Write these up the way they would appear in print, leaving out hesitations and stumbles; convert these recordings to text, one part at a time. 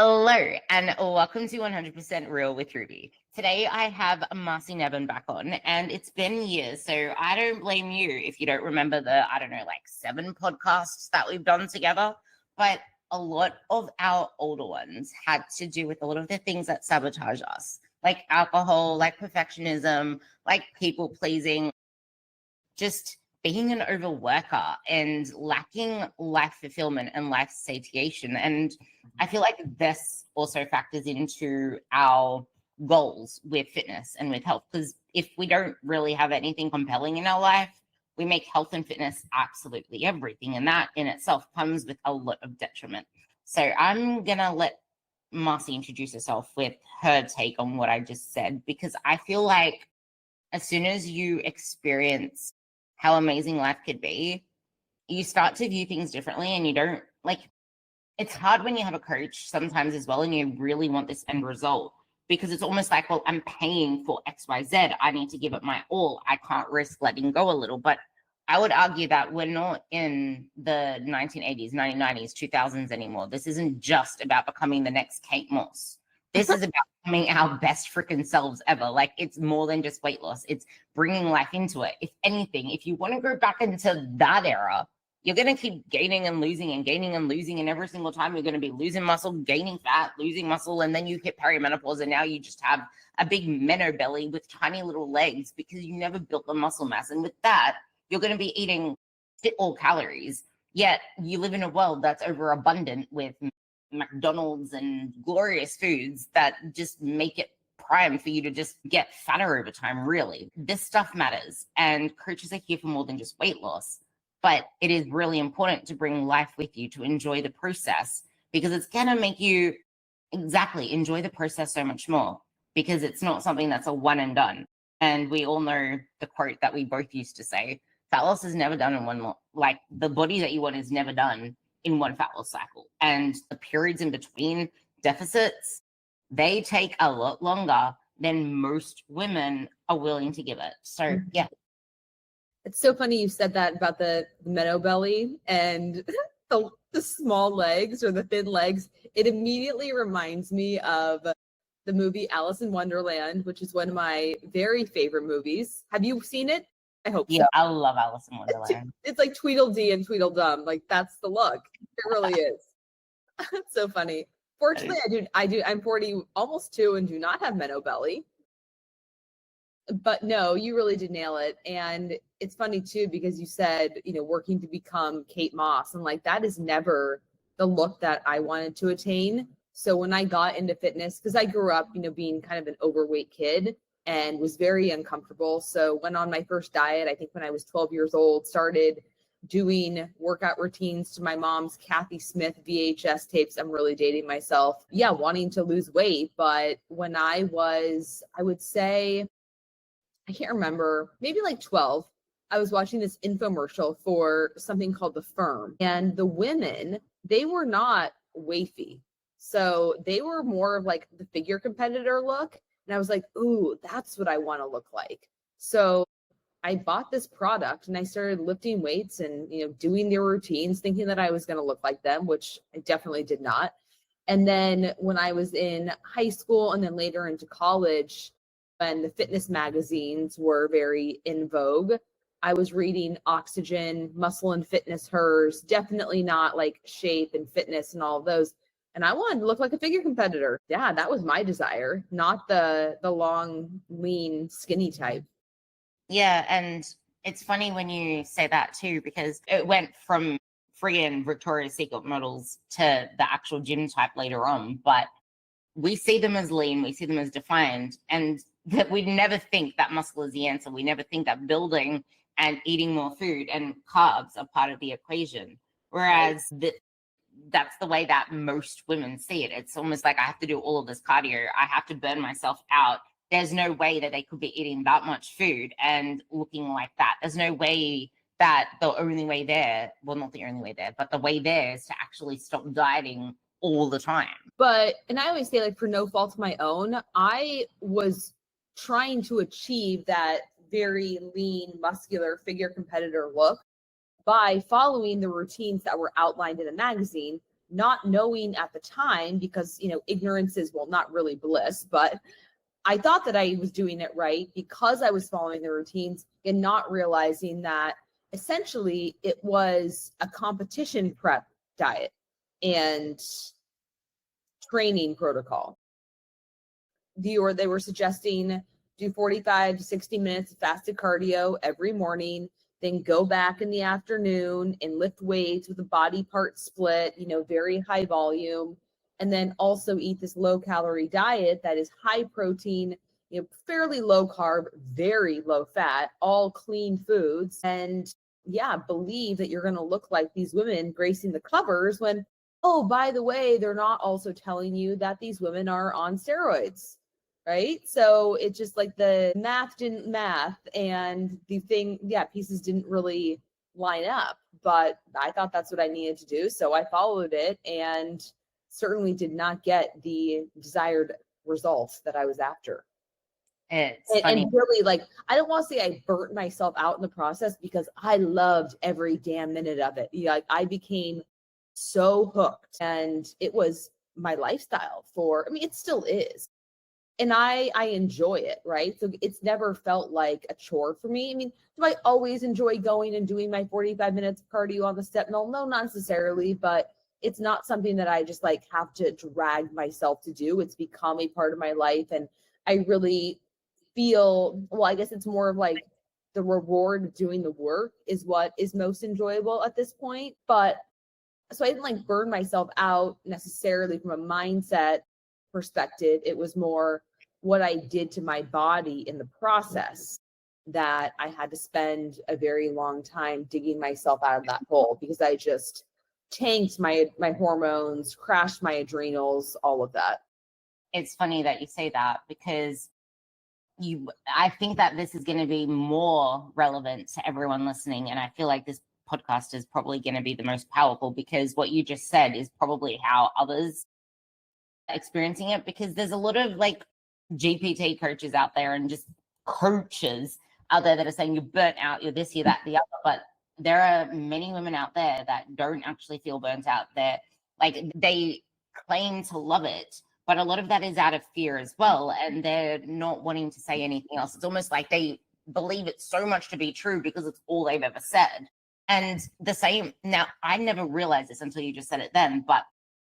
Hello, and welcome to 100% Real with Ruby. Today, I have Marcy Nevin back on, and it's been years, so I don't blame you if you don't remember the, 7 podcasts that we've done together. But a lot of our older ones had to do with a lot of the things that sabotage us, like alcohol, like perfectionism, like people pleasing, just being an overworker and lacking life fulfillment and life satiation. And I feel like this also factors into our goals with fitness and with health, because if we don't really have anything compelling in our life, we make health and fitness absolutely everything. And that in itself comes with a lot of detriment. So I'm going to let Marcy introduce herself with her take on what I just said, because I feel like as soon as you experience how amazing life could be, you start to view things differently, and you don't it's hard when you have a coach sometimes as well and you really want this end result, because it's almost like, well, I'm paying for XYZ. I need to give it my all. I can't risk letting go a little. But I would argue that we're not in the 1980s, 1990s, 2000s anymore. This isn't just about becoming the next Kate Moss. This is about becoming our best freaking selves ever. Like, it's more than just weight loss. It's bringing life into it. If anything, if you want to go back into that era, you're going to keep gaining and losing and gaining and losing. And every single time you're going to be losing muscle, gaining fat, losing muscle. And then you hit perimenopause and now you just have a big meno belly with tiny little legs because you never built the muscle mass. And with that, you're going to be eating all calories. Yet you live in a world that's overabundant with McDonald's and glorious foods that just make it prime for you to just get fatter over time. Really, this stuff matters, and coaches are here for more than just weight loss. But it is really important to bring life with you, to enjoy the process, because it's gonna make you enjoy the process so much more, because it's not something that's a one and done. And we all know the quote that we both used to say: fat loss is never done in one, like the body that you want is never done in one fat loss cycle. And the periods in between deficits, they take a lot longer than most women are willing to give it. So yeah. It's so funny you said that about the meadow belly and the small legs or the thin legs. It immediately reminds me of the movie Alice in Wonderland, which is one of my very favorite movies. Have you seen it? I hope so. I love Alice in Wonderland. It's like Tweedledee and Tweedledum. Like, that's the look. It really is. It's so funny. Fortunately, I'm 40, almost 2, and do not have meadow belly. But no, you really did nail it. And it's funny too, because you said, working to become Kate Moss, and like, that is never the look that I wanted to attain. So when I got into fitness, because I grew up, being kind of an overweight kid and was very uncomfortable. So went on my first diet, I think when I was 12 years old, started doing workout routines to my mom's Kathy Smith VHS tapes. I'm really dating myself. Yeah, wanting to lose weight. But when I was, I would say, I can't remember, maybe like 12, I was watching this infomercial for something called The Firm. And the women, they were not wafy. So they were more of like the figure competitor look. And I was like, ooh, that's what I want to look like. So I bought this product and I started lifting weights and, doing their routines, thinking that I was going to look like them, which I definitely did not. And then when I was in high school and then later into college, when the fitness magazines were very in vogue, I was reading Oxygen, Muscle and Fitness, Hers, definitely not like Shape and Fitness and all of those. And I wanted to look like a figure competitor. Yeah, that was my desire, not the long, lean, skinny type. Yeah, and it's funny when you say that too, because it went from friggin' Victoria's Secret models to the actual gym type later on. But we see them as lean, we see them as defined, and that we never think that muscle is the answer. We never think that building and eating more food and carbs are part of the equation. Whereas that's the way that most women see it. It's almost like I have to do all of this cardio. I have to burn myself out. There's no way that they could be eating that much food and looking like that. There's no way that the only way there, well, not the only way there, but the way there is to actually stop dieting all the time. But, and I always say, like, for no fault of my own, I was trying to achieve that very lean, muscular figure competitor look by following the routines that were outlined in a magazine. not knowing at the time, because, ignorance is, well, not really bliss, but I thought that I was doing it right because I was following the routines, and not realizing that essentially it was a competition prep diet and training protocol. They were suggesting do 45 to 60 minutes of fasted cardio every morning, then go back in the afternoon and lift weights with a body part split, very high volume. And then also eat this low calorie diet that is high protein, fairly low carb, very low fat, all clean foods. And yeah, believe that you're going to look like these women gracing the covers when, oh, by the way, they're not also telling you that these women are on steroids. Right. So it's just like the math didn't math, and pieces didn't really line up. But I thought that's what I needed to do. So I followed it and certainly did not get the desired results that I was after. It's funny. And really, I don't want to say I burnt myself out in the process, because I loved every damn minute of it. I became so hooked, and it was my lifestyle it still is. And I enjoy it, right? So it's never felt like a chore for me. I mean, do I always enjoy going and doing my 45 minutes of cardio on the step? No, not necessarily, but it's not something that I just have to drag myself to do. It's become a part of my life. And I really feel, well, I guess it's more of the reward of doing the work is what is most enjoyable at this point. But so I didn't burn myself out necessarily from a mindset perspective. It was more what I did to my body in the process that I had to spend a very long time digging myself out of that hole, because I just tanked my hormones, crashed my adrenals, all of that. It's funny that you say that, because I think that this is going to be more relevant to everyone listening. And I feel like this podcast is probably going to be the most powerful, because what you just said is probably how others are experiencing it. Because there's a lot of GPT coaches out there, and just coaches out there that are saying you're burnt out, you're this, you're that, the other. But there are many women out there that don't actually feel burnt out. They claim to love it, but a lot of that is out of fear as well. And they're not wanting to say anything else. It's almost like they believe it so much to be true because it's all they've ever said. And the same, now I never realized this until you just said it then, but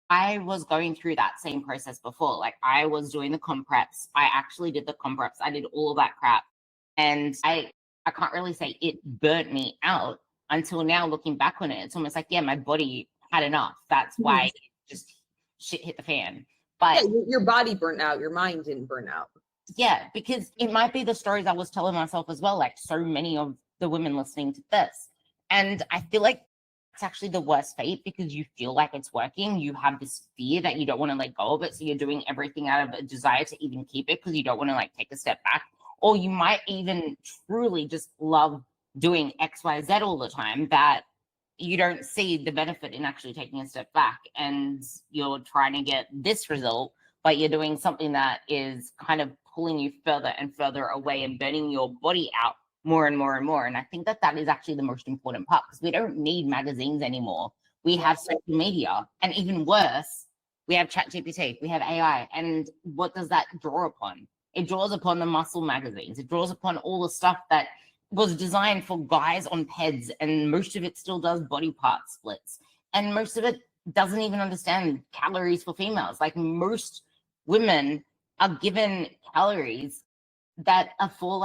I was going through that same process before. I was doing the comp preps. I actually did the comp preps. I did all of that crap. And I can't really say it burnt me out until now, looking back on it. It's almost like, yeah, my body had enough. That's why just shit hit the fan. But yeah, your body burnt out. Your mind didn't burn out. Yeah, because it might be the stories I was telling myself as well, like so many of the women listening to this. And I feel like it's actually the worst fate, because you feel like it's working. You have this fear that you don't want to let go of it. So you're doing everything out of a desire to even keep it, because you don't want to take a step back. Or you might even truly just love doing X, Y, Z all the time, that you don't see the benefit in actually taking a step back, and you're trying to get this result, but you're doing something that is kind of pulling you further and further away and burning your body out more and more and more. And I think that that is actually the most important part, because we don't need magazines anymore. We have social media, and even worse, we have ChatGPT, we have AI. And what does that draw upon? It draws upon the muscle magazines. It draws upon all the stuff that was designed for guys on PEDs, and most of it still does body part splits. And most of it doesn't even understand calories for females. Most women are given calories that are for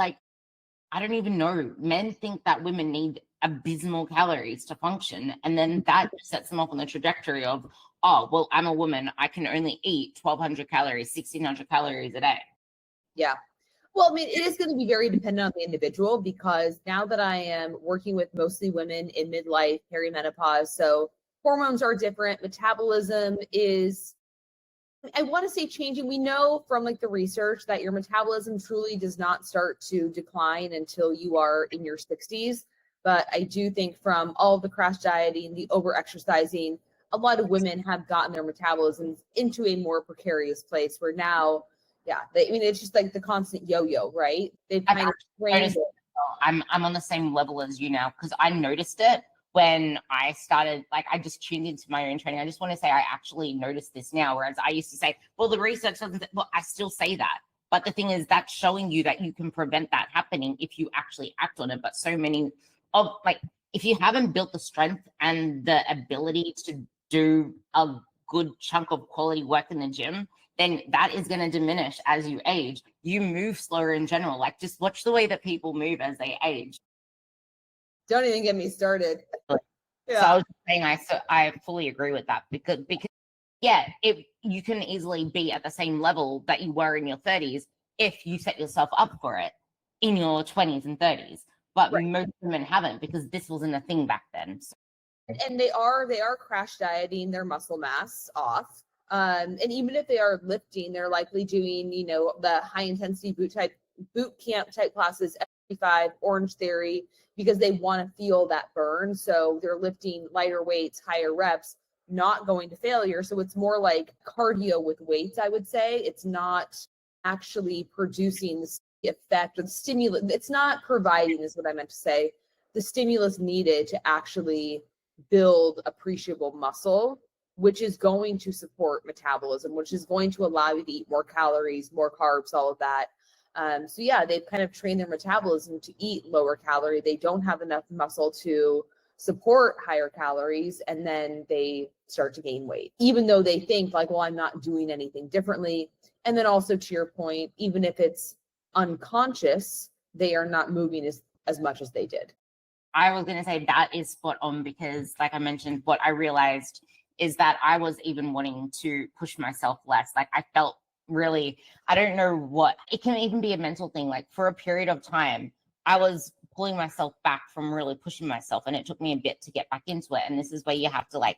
I don't even know. Men think that women need abysmal calories to function. And then that sets them off on the trajectory of, oh, well, I'm a woman. I can only eat 1,200 calories, 1,600 calories a day. Yeah. Well, I mean, it is going to be very dependent on the individual, because now that I am working with mostly women in midlife, perimenopause, so hormones are different. Metabolism is, I want to say, changing. We know from the research that your metabolism truly does not start to decline until you are in your 60s. But I do think from all of the crash dieting, the over exercising, a lot of women have gotten their metabolisms into a more precarious place where now, it's just the constant yo-yo, right? They've kind of trained it. I'm on the same level as you now, because I noticed it when I started, like, I just tuned into my own training. I just want to say I actually noticed this now, whereas I used to say, well, the research doesn't, well, I still say that. But the thing is, that's showing you that you can prevent that happening if you actually act on it. But so many of, like, if you haven't built the strength and the ability to do a good chunk of quality work in the gym, then that is going to diminish as you age. You move slower in general. Like, just watch the way that people move as they age. Don't even get me started. So I was saying, I fully agree with that because yeah, you can easily be at the same level that you were in your 30s if you set yourself up for it in your 20s and 30s. But most women haven't, because this wasn't a thing back then. So. And they are crash dieting their muscle mass off. And even if they are lifting, they're likely doing, you know, the high intensity boot camp type classes, F35, Orange Theory, because they want to feel that burn. So they're lifting lighter weights, higher reps, not going to failure. So it's more like cardio with weights, I would say. It's not actually producing the effect or the stimulus. It's not providing, is what I meant to say, the stimulus needed to actually build appreciable muscle, which is going to support metabolism, which is going to allow you to eat more calories, more carbs, all of that. So yeah, they've kind of trained their metabolism to eat lower calorie. They don't have enough muscle to support higher calories, and then they start to gain weight, even though they think like, well, I'm not doing anything differently. And then also, to your point, even if it's unconscious, they are not moving as much as they did. I was going to say that is spot on, because like I mentioned, what I realized is that I was even wanting to push myself less. Like, I felt really, I don't know what, it can even be a mental thing. Like, for a period of time, I was pulling myself back from really pushing myself, and it took me a bit to get back into it. And this is where you have to, like,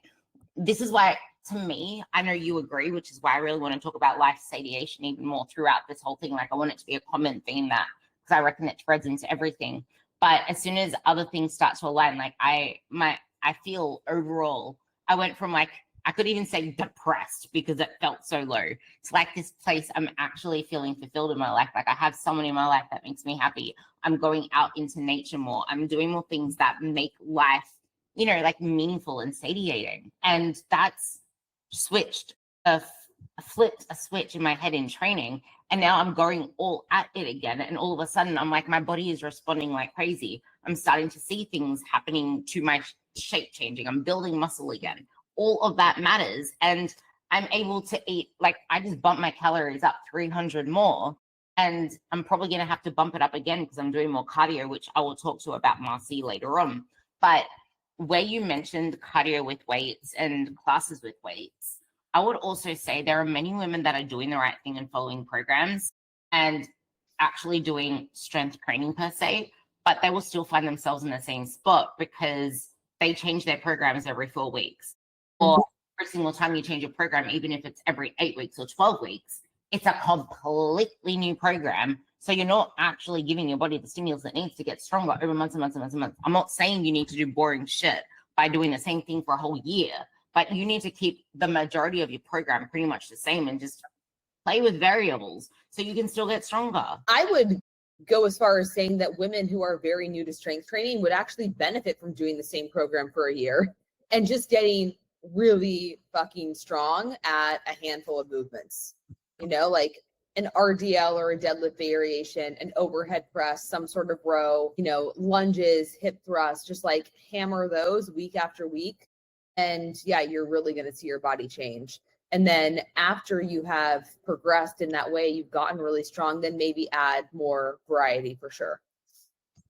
this is why, to me, I know you agree, which is why I really want to talk about life satiation even more throughout this whole thing. Like, I want it to be a common theme, that, because I reckon it threads into everything. But as soon as other things start to align, like I feel overall, I went from, like, I could even say depressed because it felt so low. It's like this place I'm actually feeling fulfilled in my life. Like, I have someone in my life that makes me happy. I'm going out into nature more. I'm doing more things that make life, you know, like, meaningful and satiating. And that's flipped a switch in my head in training. And now I'm going all at it again. And all of a sudden, I'm like, my body is responding like crazy. I'm starting to see things happening to my shape changing. I'm building muscle again. All of that matters. And I'm able to eat, like, I just bumped my calories up 300 more. And I'm probably going to have to bump it up again because I'm doing more cardio, which I will talk to about Marcy later on. But where you mentioned cardio with weights and classes with weights, I would also say there are many women that are doing the right thing and following programs and actually doing strength training per se, but they will still find themselves in the same spot because they change their programs every 4 weeks. Or every single time you change your program, even if it's every 8 weeks or 12 weeks, it's a completely new program. So you're not actually giving your body the stimulus that needs to get stronger over months and months and months and months. I'm not saying you need to do boring shit by doing the same thing for a whole year, but you need to keep the majority of your program pretty much the same and just play with variables so you can still get stronger. I would go as far as saying that women who are very new to strength training would actually benefit from doing the same program for a year and just getting really fucking strong at a handful of movements, you know, like an RDL or a deadlift variation, an overhead press, some sort of row, you know, lunges, hip thrusts, just like hammer those week after week. And yeah, you're really going to see your body change. And then after you have progressed in that way, you've gotten really strong, then maybe add more variety for sure.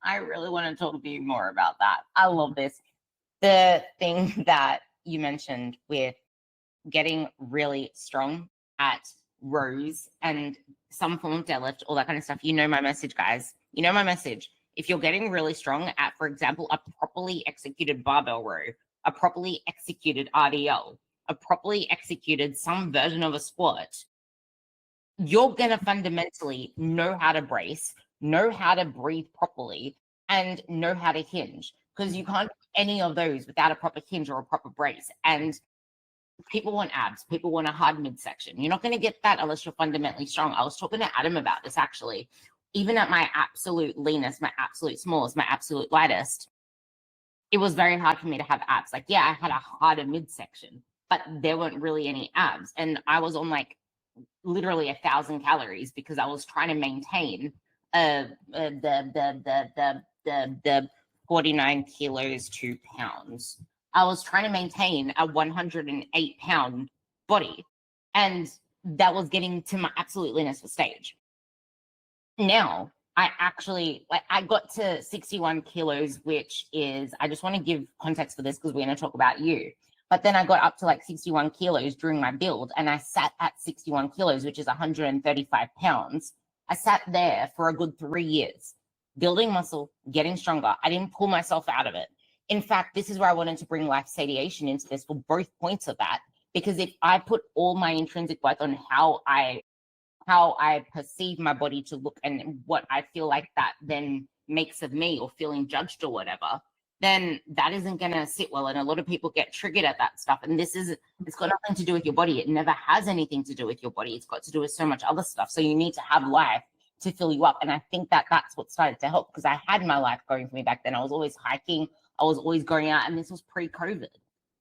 I really want to talk to you more about that. I love this. The thing that you mentioned with getting really strong at rows and some form of deadlift, all that kind of stuff. You know my message, guys. You know my message. If you're getting really strong at, for example, a properly executed barbell row, a properly executed RDL, a properly executed some version of a squat, you're going to fundamentally know how to brace, know how to breathe properly, and know how to hinge, because you can't do any of those without a proper hinge or a proper brace. And people want abs, people want a hard midsection. You're not going to get that unless you're fundamentally strong. I was talking to Adam about this actually. Even at my absolute leanest, my absolute smallest, my absolute lightest, it was very hard for me to have abs. Like, yeah, I had a harder midsection, but there weren't really any abs. And I was on like literally 1,000 calories because I was trying to maintain the 49 kilos 2 pounds. I was trying to maintain a 108-pound body, and that was getting to my absolute limits for stage. Now I actually, like, I got to 61 kilos, which is, I just want to give context for this because we're going to talk about you. But then I got up to like 61 kilos during my build, and I sat at 61 kilos, which is 135 pounds. I sat there for a good 3 years, building muscle, getting stronger. I didn't pull myself out of it. In fact, this is where I wanted to bring life satiation into this for both points of that, because if I put all my intrinsic worth on how I perceive my body to look and what I feel like that then makes of me, or feeling judged or whatever, then that isn't going to sit well. And a lot of people get triggered at that stuff. And it's got nothing to do with your body. It never has anything to do with your body. It's got to do with so much other stuff. So you need to have life to fill you up. And I think that that's what started to help, because I had my life going for me back then. I was always hiking. I was always going out, and this was pre-COVID.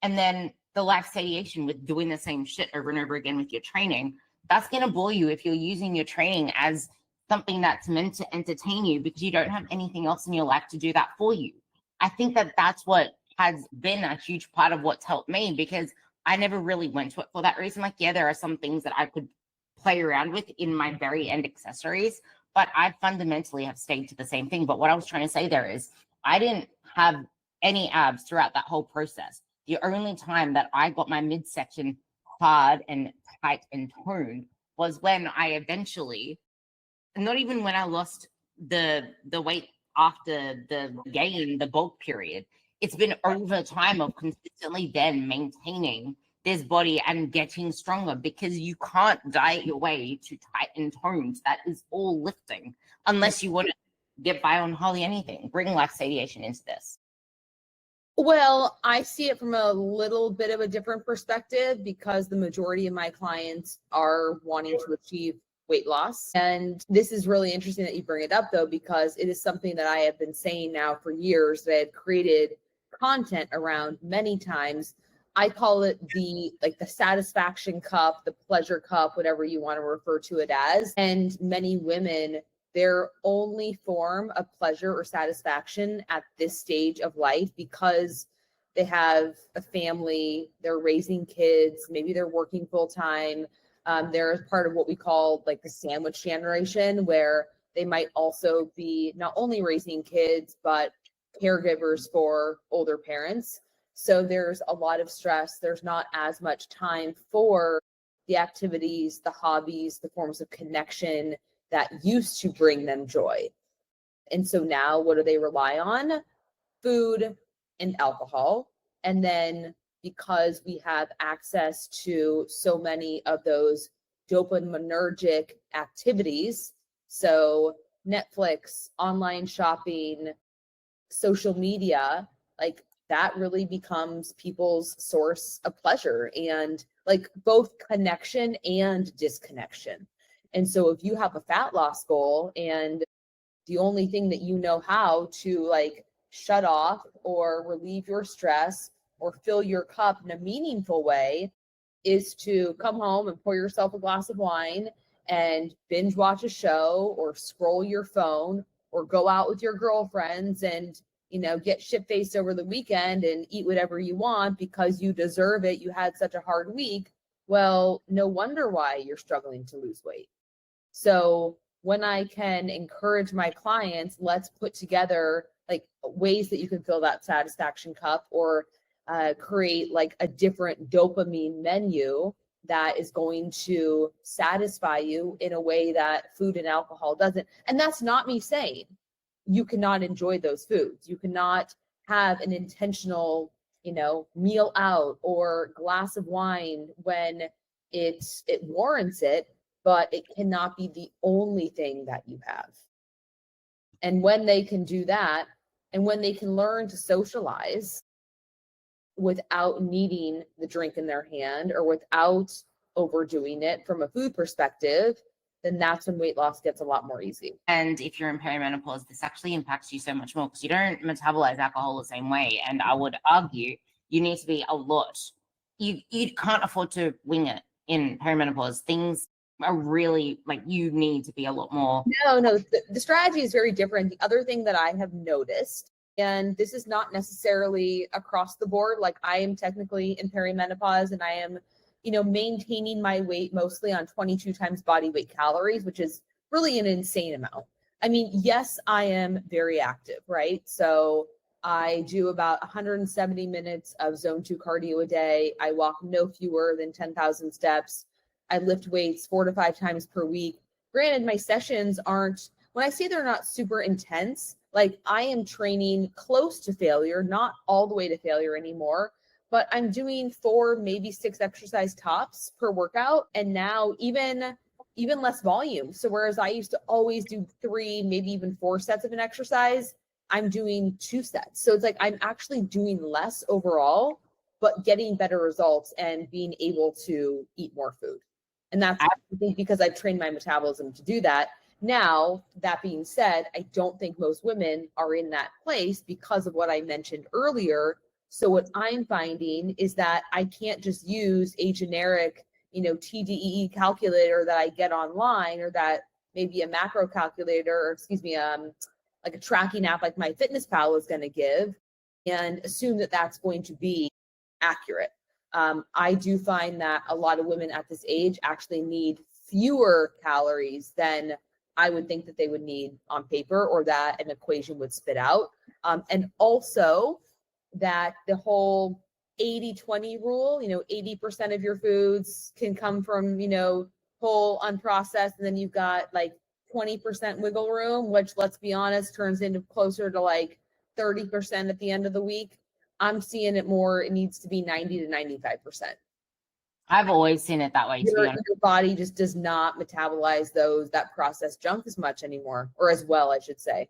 And then the life satiation with doing the same shit over and over again with your training, that's going to bore you if you're using your training as something that's meant to entertain you, because you don't have anything else in your life to do that for you. I think that that's what has been a huge part of what's helped me, because I never really went to it for that reason. Like, yeah, there are some things that I could play around with in my very end accessories, but I fundamentally have stayed to the same thing. But what I was trying to say there is, I didn't have any abs throughout that whole process. The only time that I got my midsection hard and tight and toned was when I eventually, not even when I lost the weight after the gain, the bulk period, it's been over time of consistently then maintaining this body and getting stronger, because you can't diet your way to tight and toned. That is all lifting, unless you want to get by on hardly anything. Bring life satiation into this. Well, I see it from a little bit of a different perspective, because the majority of my clients are wanting to achieve weight loss. And this is really interesting that you bring it up, though, because it is something that I have been saying now for years, that I had created content around many times. I call it the satisfaction cup, the pleasure cup, whatever you want to refer to it as. And many women, their only form of pleasure or satisfaction at this stage of life, because they have a family, they're raising kids, maybe they're working full time. They're part of what we call like the sandwich generation, where they might also be not only raising kids, but caregivers for older parents. So there's a lot of stress. There's not as much time for the activities, the hobbies, the forms of connection that used to bring them joy. And so now what do they rely on? Food and alcohol. And then because we have access to so many of those dopaminergic activities, so Netflix, online shopping, social media, like that really becomes people's source of pleasure, and like both connection and disconnection. And so if you have a fat loss goal, and the only thing that you know how to like shut off or relieve your stress or fill your cup in a meaningful way is to come home and pour yourself a glass of wine and binge watch a show, or scroll your phone, or go out with your girlfriends and, get shit-faced over the weekend and eat whatever you want because you deserve it, you had such a hard week, well, no wonder why you're struggling to lose weight. So when I can encourage my clients, let's put together like ways that you can fill that satisfaction cup, or create like a different dopamine menu that is going to satisfy you in a way that food and alcohol doesn't. And that's not me saying you cannot enjoy those foods. You cannot have an intentional, meal out or glass of wine when it warrants it, but it cannot be the only thing that you have. And when they can do that, and when they can learn to socialize without needing the drink in their hand, or without overdoing it from a food perspective, then that's when weight loss gets a lot more easy. And if you're in perimenopause, this actually impacts you so much more because you don't metabolize alcohol the same way. And I would argue you need to be a lot. You can't afford to wing it in perimenopause. Things are really like you need to be a lot more. No, the strategy is very different. The other thing that I have noticed, and this is not necessarily across the board, like I am technically in perimenopause and I am, maintaining my weight mostly on 22 times body weight calories, which is really an insane amount. I mean, yes, I am very active, right? So I do about 170 minutes of zone 2 cardio a day. I walk no fewer than 10,000 steps. I lift weights 4 to 5 times per week. Granted, my sessions aren't, when I say they're not super intense, like I am training close to failure, not all the way to failure anymore, but I'm doing 4, maybe 6 exercise tops per workout. And now even less volume. So whereas I used to always do 3, maybe even 4 sets of an exercise, I'm doing 2 sets. So it's like I'm actually doing less overall, but getting better results and being able to eat more food. And that's, I think, because I've trained my metabolism to do that. Now, that being said, I don't think most women are in that place because of what I mentioned earlier. So what I'm finding is that I can't just use a generic, TDEE calculator that I get online, or that maybe a macro calculator, or like a tracking app like MyFitnessPal is going to give, and assume that that's going to be accurate. I do find that a lot of women at this age actually need fewer calories than I would think that they would need on paper, or that an equation would spit out. And also that the whole 80-20 rule, 80% of your foods can come from, whole unprocessed, and then you've got like 20% wiggle room, which, let's be honest, turns into closer to like 30% at the end of the week. I'm seeing it more, it needs to be 90 to 95%. I've always seen it that way. Your body just does not metabolize that processed junk as much anymore, or as well, I should say.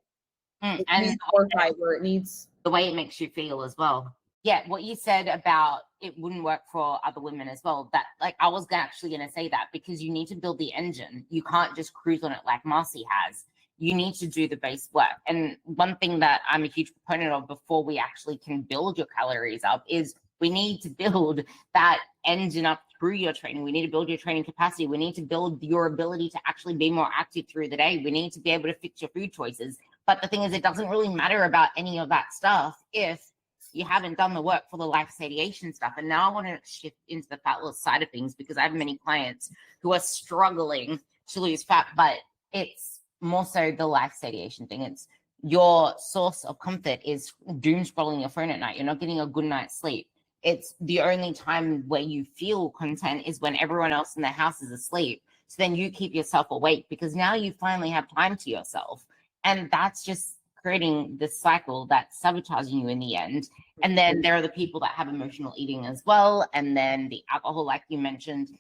It needs more fiber. It needs the way it makes you feel as well. Yeah, what you said about it wouldn't work for other women as well. That, like, I was actually going to say that, because you need to build the engine. You can't just cruise on it like Marcy has. You need to do the base work. And one thing that I'm a huge proponent of before we actually can build your calories up is we need to build that engine up through your training. We need to build your training capacity. We need to build your ability to actually be more active through the day. We need to be able to fix your food choices. But the thing is, it doesn't really matter about any of that stuff if you haven't done the work for the life satiation stuff. And now I want to shift into the fat loss side of things, because I have many clients who are struggling to lose fat, but it's more so the life satiation thing. It's your source of comfort is doom scrolling your phone at night. You're not getting a good night's sleep. It's the only time where you feel content is when everyone else in the house is asleep. So then you keep yourself awake, because now you finally have time to yourself. And that's just creating this cycle that's sabotaging you in the end. And then there are the people that have emotional eating as well. And then the alcohol, like you mentioned.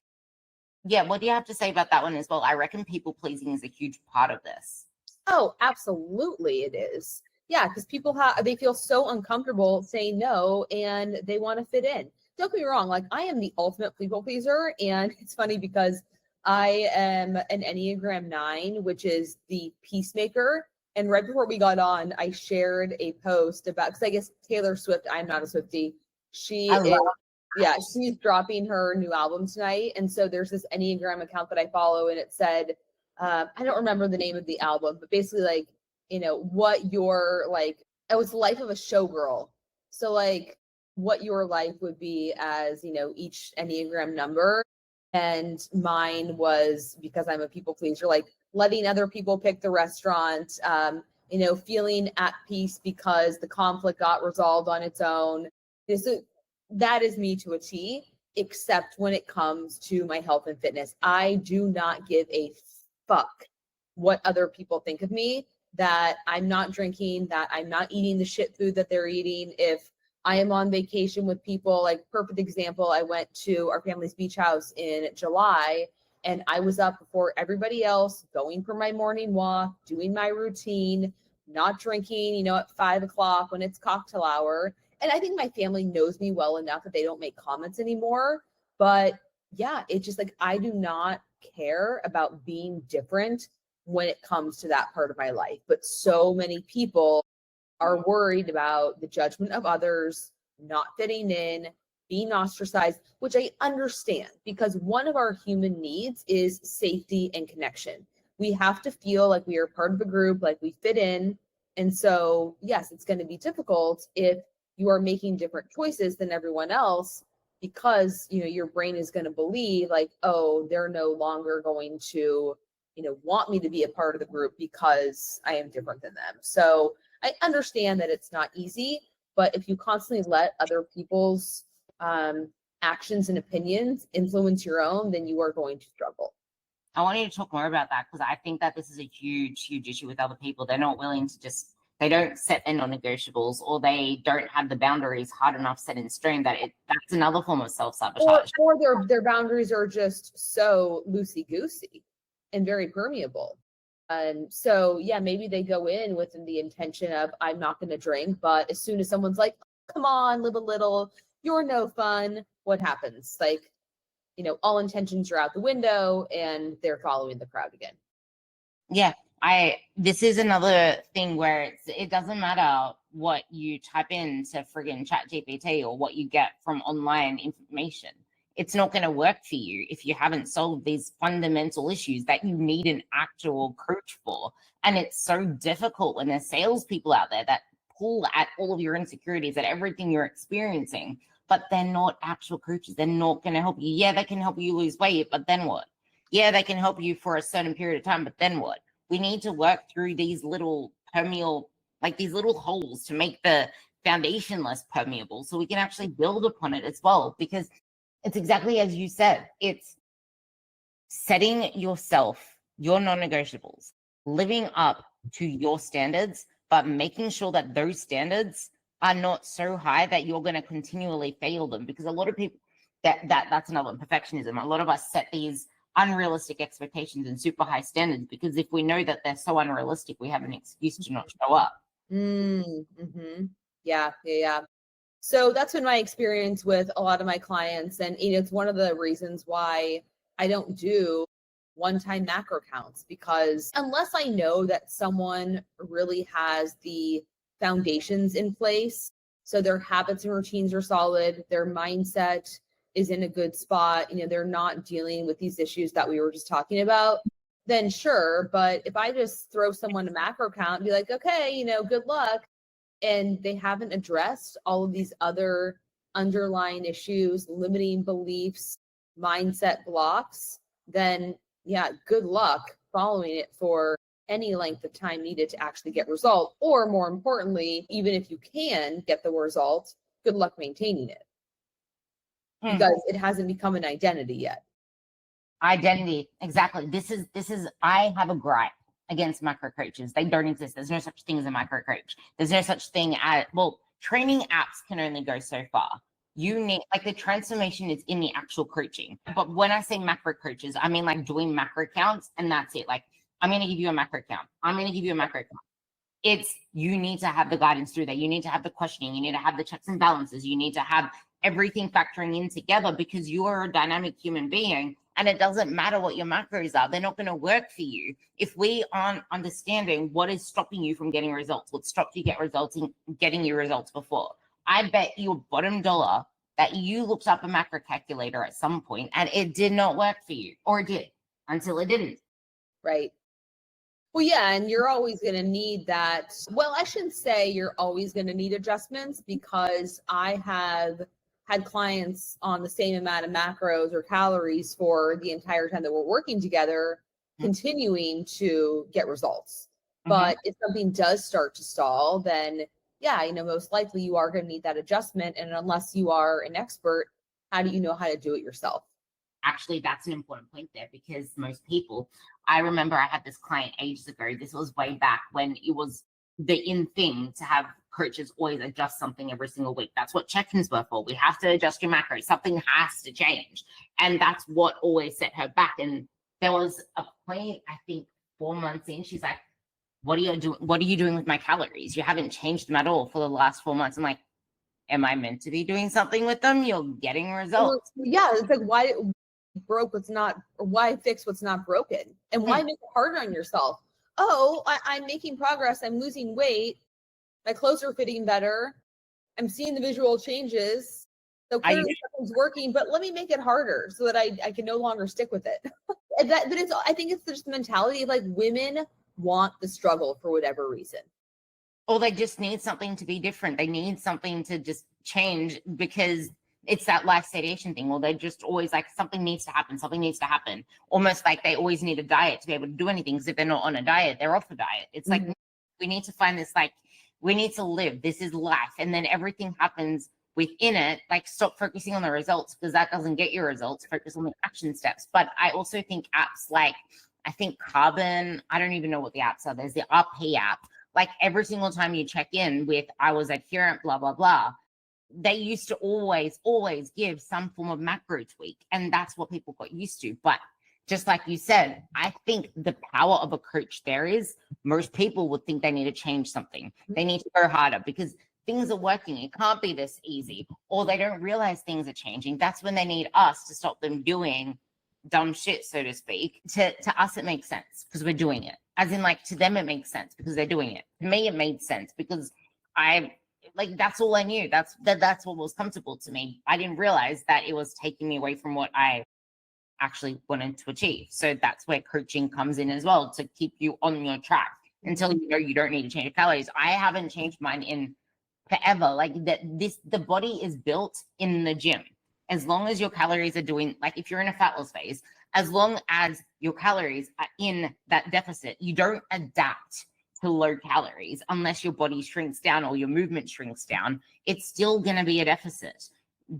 Yeah, what do you have to say about that one as well? I reckon people pleasing is a huge part of this. Oh, absolutely it is. Yeah, because people they feel so uncomfortable saying no, and they want to fit in. Don't get me wrong, like I am the ultimate people pleaser, and it's funny because I am an Enneagram 9, which is the peacemaker. And right before we got on, I shared a post about, because I guess Taylor Swift, I'm not a Swiftie. She's dropping her new album tonight. And so there's this Enneagram account that I follow, and it said, I don't remember the name of the album, but basically like, what your it was the life of a showgirl. So like what your life would be as, each Enneagram number. And mine was, because I'm a people pleaser, like letting other people pick the restaurant, feeling at peace because the conflict got resolved on its own. So that is me to a T, except when it comes to my health and fitness. I do not give a fuck what other people think of me, that I'm not drinking, that I'm not eating the shit food that they're eating. If I am on vacation with people, like perfect example, I went to our family's beach house in July, and I was up before everybody else, going for my morning walk, doing my routine, not drinking, at 5 o'clock when it's cocktail hour. And I think my family knows me well enough that they don't make comments anymore. But yeah, it's just like, I do not care about being different when it comes to that part of my life. But so many people are worried about the judgment of others, not fitting in, being ostracized, which I understand because one of our human needs is safety and connection. We have to feel like we are part of a group, like we fit in. And so, yes, it's going to be difficult if you are making different choices than everyone else because, your brain is going to believe like, oh, they're no longer going to, want me to be a part of the group because I am different than them. So I understand that it's not easy, but if you constantly let other people's actions and opinions influence your own, then you are going to struggle. I want you to talk more about that because I think that this is a huge, huge issue with other people. They're not willing to they don't set their non-negotiables, or they don't have the boundaries hard enough set in stone that's another form of self-sabotage. Or their boundaries are just so loosey-goosey and very permeable. And so, yeah, maybe they go in with the intention of, I'm not going to drink, but as soon as someone's like, come on, live a little, you're no fun, what happens? Like, all intentions are out the window and they're following the crowd again. Yeah, this is another thing where it doesn't matter what you type into friggin' ChatGPT or what you get from online information. It's not going to work for you if you haven't solved these fundamental issues that you need an actual coach for. And it's so difficult when there's salespeople out there that pull at all of your insecurities, at everything you're experiencing, but they're not actual coaches. They're not going to help you. Yeah, they can help you lose weight, but then what? Yeah, they can help you for a certain period of time, but then what? We need to work through these little permeable, like these little holes to make the foundation less permeable so we can actually build upon it as well. Because it's exactly as you said, it's setting yourself, your non-negotiables, living up to your standards, but making sure that those standards are not so high that you're going to continually fail them. Because a lot of people, that's another one, perfectionism. A lot of us set these unrealistic expectations and super high standards because if we know that they're so unrealistic, we have an excuse to not show up. Mm-hmm. Yeah. So that's been my experience with a lot of my clients. And it's one of the reasons why I don't do one-time macro counts, because unless I know that someone really has the foundations in place, so their habits and routines are solid, their mindset is in a good spot, they're not dealing with these issues that we were just talking about, then sure. But if I just throw someone a macro count and be like, okay, good luck, and they haven't addressed all of these other underlying issues, limiting beliefs, mindset blocks, then yeah, good luck following it for any length of time needed to actually get result. Or more importantly, even if you can get the result, good luck maintaining it. Because it hasn't become an identity yet. Identity, exactly. This is I have a gripe against macro coaches. They don't exist. There's no such thing as a macro coach. There's no such thing as, training apps can only go so far. You need, the transformation is in the actual coaching. But when I say macro coaches, I mean like doing macro counts and that's it. Like, I'm going to give you a macro count. I'm going to give you a macro count. It's, you need to have the guidance through that. You need to have the questioning. You need to have the checks and balances. You need to have everything factoring in together because you are a dynamic human being. And it doesn't matter what your macros are. They're not going to work for you if we aren't understanding what is stopping you from getting results, what stopped you getting your results before. I bet your bottom dollar that you looked up a macro calculator at some point and it did not work for you, or it did until it didn't. Right. Well, yeah, and you're always going to need that. Well, I shouldn't say you're always going to need adjustments, because I have had clients on the same amount of macros or calories for the entire time that we're working together, continuing to get results. But if something does start to stall, then yeah, most likely you are going to need that adjustment. And unless you are an expert, how do you know how to do it yourself? Actually, that's an important point there, because most people, I remember I had this client ages ago. This was way back when it was the in thing to have coaches always adjust something every single week. That's what check-ins were for. We have to adjust your macros. Something has to change. And that's what always set her back. And there was a point, I think 4 months in, she's like, what are you doing with my calories? You haven't changed them at all for the last 4 months. I'm like, am I meant to be doing something with them? You're getting results. Yeah, it's like, why broke what's not, or why fix what's not broken? And why make it harder on yourself? Oh, I'm making progress. I'm losing weight. My clothes are fitting better. I'm seeing the visual changes. So clearly something's working, but let me make it harder so that I can no longer stick with it. I think it's just the mentality of like women want the struggle for whatever reason. Or they just need something to be different. They need something to just change because it's that life satiation thing. Well, they're just always like, something needs to happen. Something needs to happen. Almost like they always need a diet to be able to do anything. Because if they're not on a diet, they're off a diet. It's like, we need to find this, like, we need to live. This is life. And then everything happens within it. Like, stop focusing on the results because that doesn't get you results. Focus on the action steps. But I also think apps like, I think Carbon, I don't even know what the apps are. There's the RP app. Like every single time you check in with, I was adherent, blah, blah, blah, they used to always give some form of macro tweak. And that's what people got used to. But just like you said, I think the power of a coach there is most people would think they need to change something. They need to go harder because things are working. It can't be this easy. Or they don't realize things are changing. That's when they need us to stop them doing dumb shit, so to speak. To us, it makes sense because we're doing it. As in, like, to them, it makes sense because they're doing it. To me, it made sense because that's all I knew. That's what was comfortable to me. I didn't realize that it was taking me away from what I actually wanted to achieve. So that's where coaching comes in as well, to keep you on your track until you know you don't need to change your calories. I haven't changed mine in forever. Like the body is built in the gym. As long as your calories are doing, like if you're in a fat loss phase, as long as your calories are in that deficit, you don't adapt to low calories unless your body shrinks down or your movement shrinks down. It's still going to be a deficit.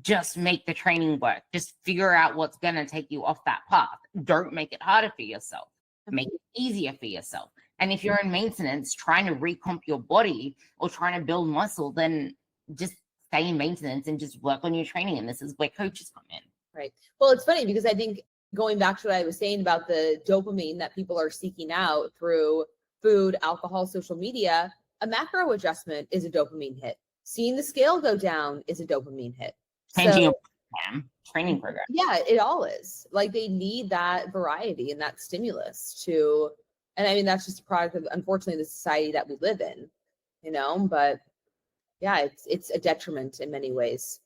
Just make the training work. Just figure out what's going to take you off that path. Don't make it harder for yourself. Make it easier for yourself. And if you're in maintenance, trying to recomp your body or trying to build muscle, then just stay in maintenance and just work on your training. And this is where coaches come in. Right. Well, it's funny because I think going back to what I was saying about the dopamine that people are seeking out through food, alcohol, social media, a macro adjustment is a dopamine hit. Seeing the scale go down is a dopamine hit. Changing your training program. Yeah, it all is. Like they need that variety and that stimulus to, and I mean, that's just a product of, unfortunately, the society that we live in, you know, but yeah, it's a detriment in many ways.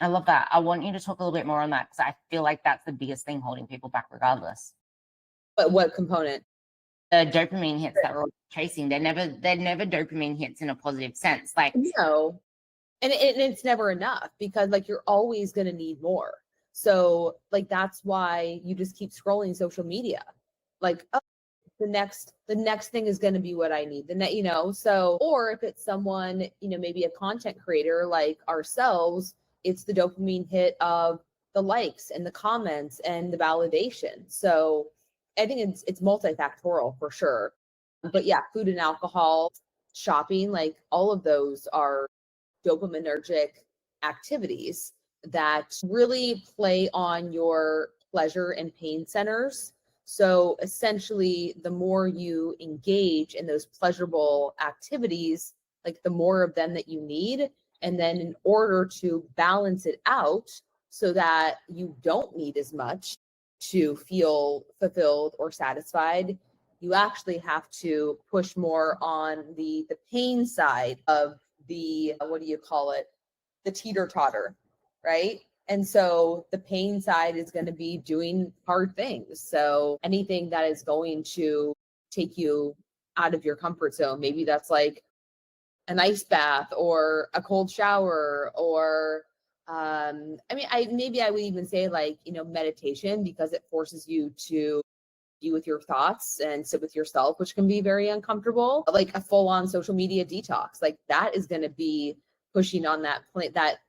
I love that. I want you to talk a little bit more on that because I feel like that's the biggest thing holding people back regardless. But what component? The dopamine hits that we're chasing. They're never dopamine hits in a positive sense. Like, no. And it's never enough because like you're always going to need more. So like that's why you just keep scrolling social media. Like, oh, the next thing is going to be what I need. You know, so, or if it's someone, you know, maybe a content creator like ourselves, it's the dopamine hit of the likes and the comments and the validation. So I think it's multifactorial for sure. But yeah, food and alcohol, shopping, like all of those are dopaminergic activities that really play on your pleasure and pain centers. So essentially, the more you engage in those pleasurable activities, like the more of them that you need. And then in order to balance it out so that you don't need as much to feel fulfilled or satisfied, you actually have to push more on the pain side of the, what do you call it? The teeter-totter, right? And so the pain side is going to be doing hard things. So anything that is going to take you out of your comfort zone, maybe that's like an ice bath or a cold shower, or I would even say like, you know, meditation, because it forces you to be with your thoughts and sit with yourself, which can be very uncomfortable. Like a full-on social media detox, like that is going to be pushing on that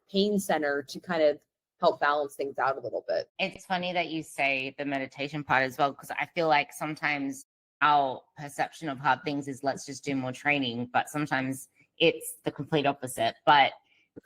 pain center to kind of help balance things out a little bit. It's funny that you say the meditation part as well, because I feel like sometimes our perception of hard things is let's just do more training, but sometimes it's the complete opposite. But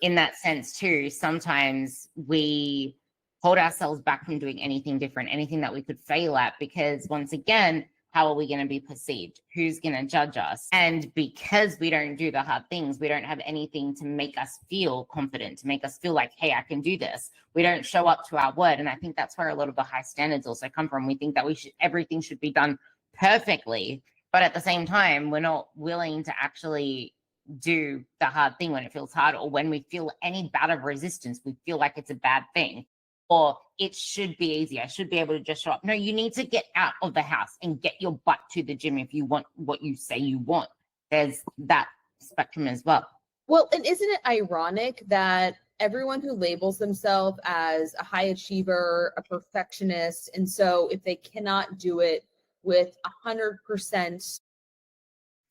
in that sense too, sometimes we hold ourselves back from doing anything different, anything that we could fail at, because once again, how are we going to be perceived? Who's going to judge us? And because we don't do the hard things, we don't have anything to make us feel confident, to make us feel like, hey, I can do this. We don't show up to our word. And I think that's where a lot of the high standards also come from. We think that everything should be done perfectly, but at the same time, we're not willing to actually do the hard thing when it feels hard, or when we feel any bout of resistance, we feel like it's a bad thing, or it should be easy. I should be able to just show up. No, you need to get out of the house and get your butt to the gym if you want what you say you want. There's that spectrum as well. Well, and isn't it ironic that everyone who labels themselves as a high achiever, a perfectionist, and so if they cannot do it with 100%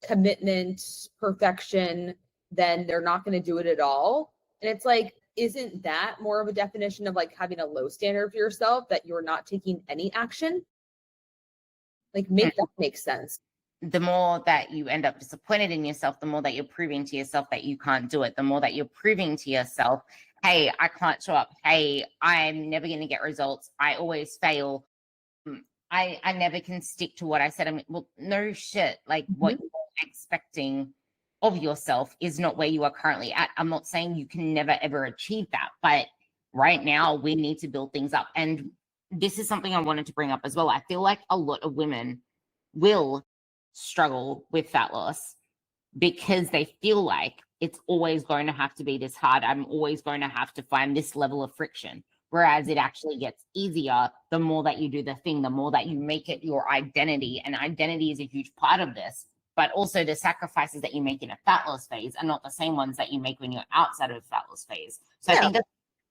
commitment, perfection, then they're not going to do it at all. And it's like, isn't that more of a definition of like having a low standard for yourself, that you're not taking any action? Like, make that make sense. The more that you end up disappointed in yourself, the more that you're proving to yourself that you can't do it, the more that you're proving to yourself, hey, I can't show up. Hey, I'm never going to get results. I always fail. I never can stick to what I said. I mean, well, no shit. Like, what you're expecting of yourself is not where you are currently at. I'm not saying you can never, ever achieve that, but right now we need to build things up. And this is something I wanted to bring up as well. I feel like a lot of women will struggle with fat loss because they feel like it's always going to have to be this hard. I'm always going to have to find this level of friction. Whereas it actually gets easier the more that you do the thing, the more that you make it your identity. And identity is a huge part of this. But also the sacrifices that you make in a fat loss phase are not the same ones that you make when you're outside of a fat loss phase. So I think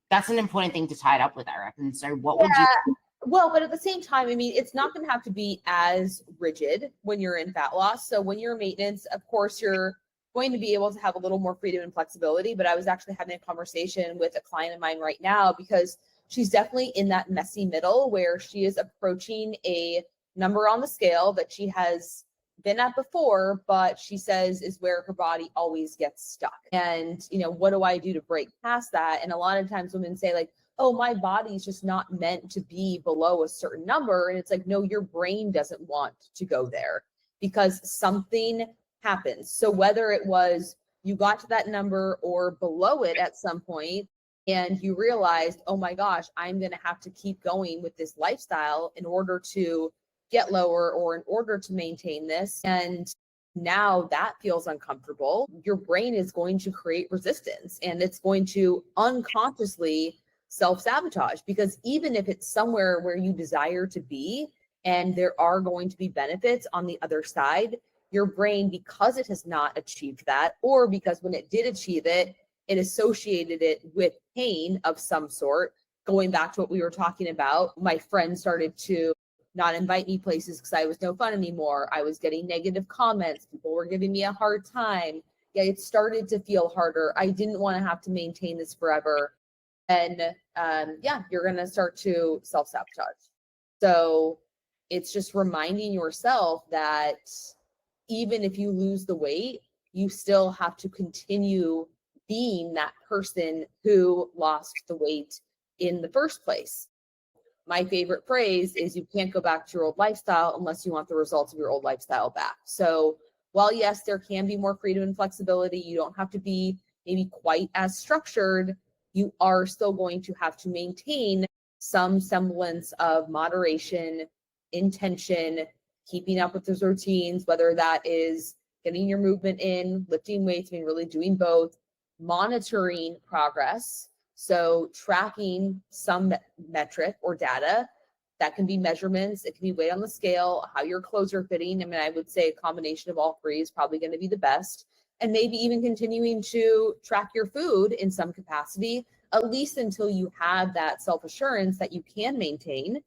that's an important thing to tie it up with, I reckon. So what would you... Well, but at the same time, I mean, it's not going to have to be as rigid when you're in fat loss. So when you're in maintenance, of course, you're going to be able to have a little more freedom and flexibility. But I was actually having a conversation with a client of mine right now, because she's definitely in that messy middle where she is approaching a number on the scale that she has been at before, but she says is where her body always gets stuck. And, you know, what do I do to break past that? And a lot of times women say like, oh, my body's just not meant to be below a certain number. And it's like, no, your brain doesn't want to go there because something happens. So whether it was you got to that number or below it at some point, and you realized, oh my gosh, I'm going to have to keep going with this lifestyle in order to get lower or in order to maintain this. And now that feels uncomfortable. Your brain is going to create resistance, and it's going to unconsciously self-sabotage, because even if it's somewhere where you desire to be and there are going to be benefits on the other side, your brain, because it has not achieved that, or because when it did achieve it, it associated it with pain of some sort. Going back to what we were talking about, my friend started to not invite me places because I was no fun anymore. I was getting negative comments. People were giving me a hard time. Yeah, it started to feel harder. I didn't want to have to maintain this forever. And you're going to start to self-sabotage. So it's just reminding yourself that even if you lose the weight, you still have to continue being that person who lost the weight in the first place. My favorite phrase is, you can't go back to your old lifestyle unless you want the results of your old lifestyle back. So while yes, there can be more freedom and flexibility, you don't have to be maybe quite as structured, you are still going to have to maintain some semblance of moderation, intention, keeping up with those routines, whether that is getting your movement in, lifting weights, I mean, really doing both, monitoring progress. So tracking some metric or data. That can be measurements, it can be weight on the scale, how your clothes are fitting. I mean, I would say a combination of all three is probably going to be the best. And maybe even continuing to track your food in some capacity, at least until you have that self-assurance that you can maintain.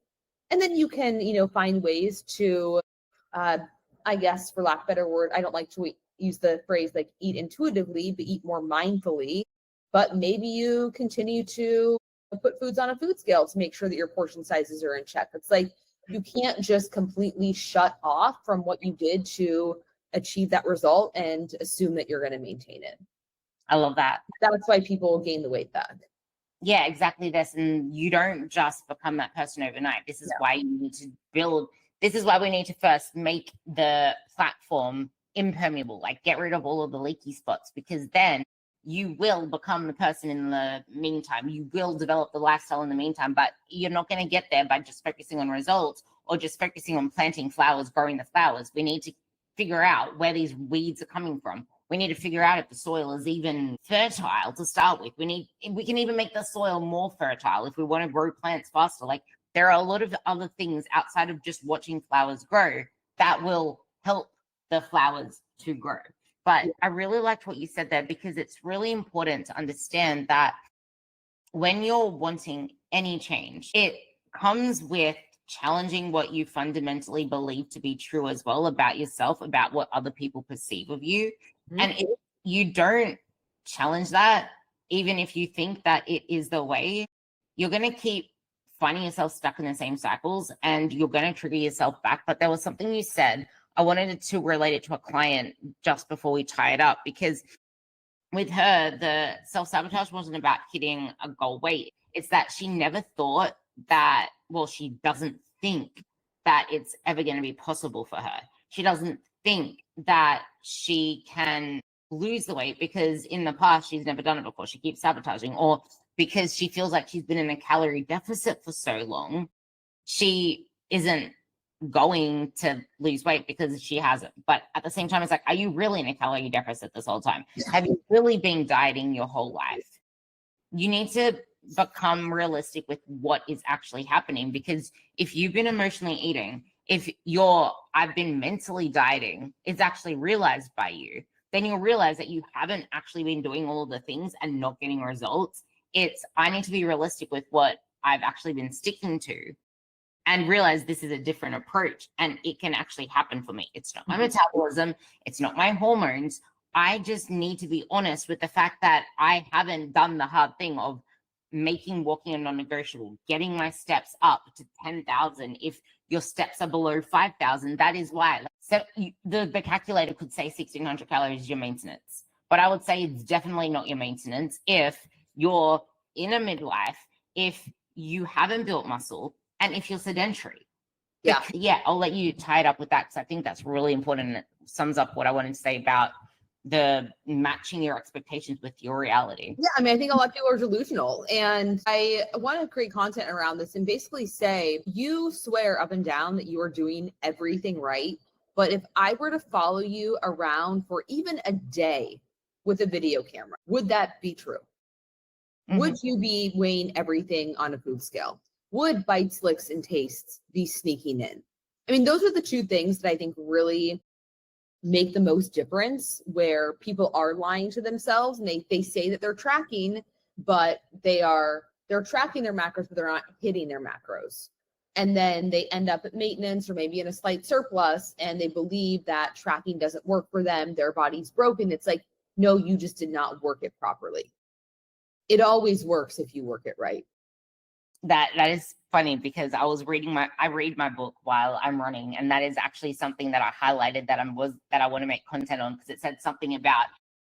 And then you can, find ways to, I guess, for lack of a better word, I don't like to use the phrase like eat intuitively, but eat more mindfully. But maybe you continue to put foods on a food scale to make sure that your portion sizes are in check. It's like, you can't just completely shut off from what you did to achieve that result and assume that you're going to maintain it. I love that. That's why people gain the weight back. Yeah, exactly this. And you don't just become that person overnight. This is why you need to build This is why we need to first make the platform impermeable, like get rid of all of the leaky spots, because then you will become the person in the meantime. You will develop the lifestyle in the meantime, but you're not going to get there by just focusing on results or just focusing on planting flowers, growing the flowers. We need to figure out where these weeds are coming from. We need to figure out if the soil is even fertile to start with. We can even make the soil more fertile if we want to grow plants faster. Like, there are a lot of other things outside of just watching flowers grow that will help the flowers to grow. But I really liked what you said there, because it's really important to understand that when you're wanting any change, it comes with challenging what you fundamentally believe to be true as well about yourself, about what other people perceive of you. Mm-hmm. And if you don't challenge that, even if you think that it is the way, you're going to keep finding yourself stuck in the same cycles and you're going to trigger yourself back. But there was something you said, I wanted to relate it to a client just before we tie it up, because with her, the self-sabotage wasn't about hitting a goal weight. It's that she never thought that, well, she doesn't think that it's ever going to be possible for her. She doesn't think that she can lose the weight because in the past she's never done it before. She keeps sabotaging, or because she feels like she's been in a calorie deficit for so long, she isn't going to lose weight because she hasn't. But at the same time, it's like, are you really in a calorie deficit this whole time? Have you really been dieting your whole life? You need to become realistic with what is actually happening, because if you've been emotionally eating, if I've been mentally dieting, it's actually realized by you, then you'll realize that you haven't actually been doing all of the things and not getting results. I need to be realistic with what I've actually been sticking to and realize this is a different approach and it can actually happen for me. It's not my metabolism. It's not my hormones. I just need to be honest with the fact that I haven't done the hard thing of making walking a non-negotiable, getting my steps up to 10,000. If your steps are below 5,000, that is why. So the calculator could say 1,600 calories is your maintenance, but I would say it's definitely not your maintenance if you're in a midlife, if you haven't built muscle, and if you're sedentary. Yeah, I'll let you tie it up with that, because I think that's really important, and it sums up what I wanted to say about the matching your expectations with your reality. Yeah, I mean, I think a lot of people are delusional, and I want to create content around this and basically say, you swear up and down that you are doing everything right, but if I were to follow you around for even a day with a video camera, would that be true? Mm-hmm. Would you be weighing everything on a food scale? Would bites, licks, and tastes be sneaking in? I mean, those are the two things that I think really make the most difference, where people are lying to themselves and they say that they're tracking, but they're tracking their macros, but they're not hitting their macros. And then they end up at maintenance or maybe in a slight surplus, and they believe that tracking doesn't work for them. Their body's broken. It's like, no, you just did not work it properly. It always works if you work it right. That is funny, because I read my book while I'm running, and that is actually something that I highlighted that I want to make content on, because it said something about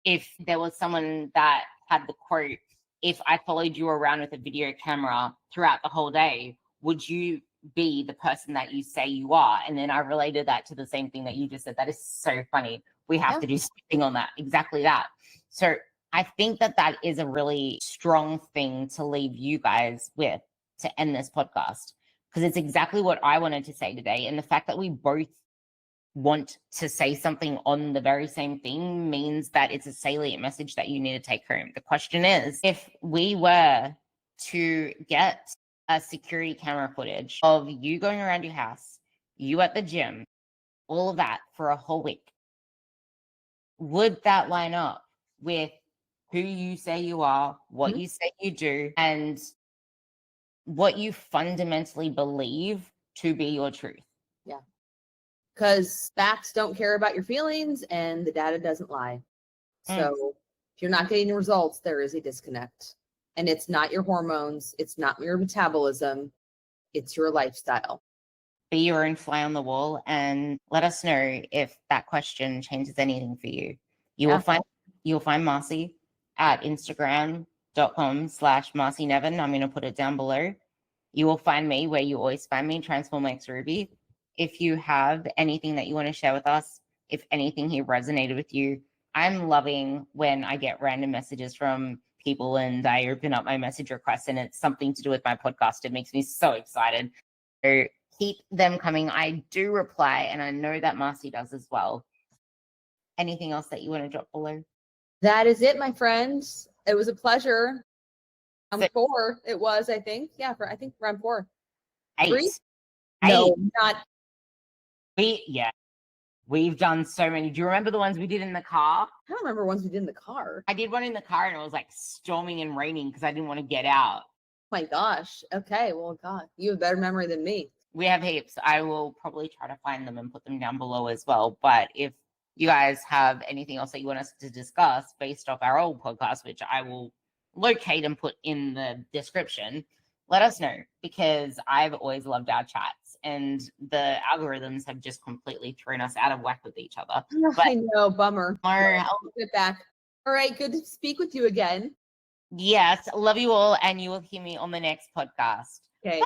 if there was someone that had the quote, if I followed you around with a video camera throughout the whole day, would you be the person that you say you are? And then I related that to the same thing that you just said. That is so funny. We have to do something on that. Exactly that. So I think that is a really strong thing to leave you guys with to end this podcast, because it's exactly what I wanted to say today. And the fact that we both want to say something on the very same thing means that it's a salient message that you need to take home. The question is, if we were to get a security camera footage of you going around your house, you at the gym, all of that for a whole week, would that line up with who you say you are, what you say you do, and what you fundamentally believe to be your truth? Yeah. Because facts don't care about your feelings and the data doesn't lie. So if you're not getting the results, there is a disconnect. And it's not your hormones. It's not your metabolism. It's your lifestyle. Be your own fly on the wall and let us know if that question changes anything for you. You'll find Marcy at Instagram.com/MarcyNevin. I'm going to put it down below. You will find me where you always find me, Transform X Ruby. If you have anything that you want to share with us, if anything here resonated with you, I'm loving when I get random messages from people and I open up my message requests and it's something to do with my podcast. It makes me so excited. So keep them coming. I do reply, and I know that Marcy does as well. Anything else that you want to drop below? That is it, my friends. It was a pleasure. Round 4, it was, I think. Yeah, I think round 4. 8. 3? 8. No, not. We've done so many. Do you remember the ones we did in the car? I don't remember ones we did in the car. I did one in the car and it was like storming and raining because I didn't want to get out. My gosh. Okay. Well, God, you have better memory than me. We have heaps. I will probably try to find them and put them down below as well. But if you guys have anything else that you want us to discuss based off our old podcast, which I will locate and put in the description, let us know, because I've always loved our chats and the algorithms have just completely thrown us out of whack with each other. But I know, bummer. I'll get back. All right, good to speak with you again. Yes, love you all, and you will hear me on the next podcast. Okay.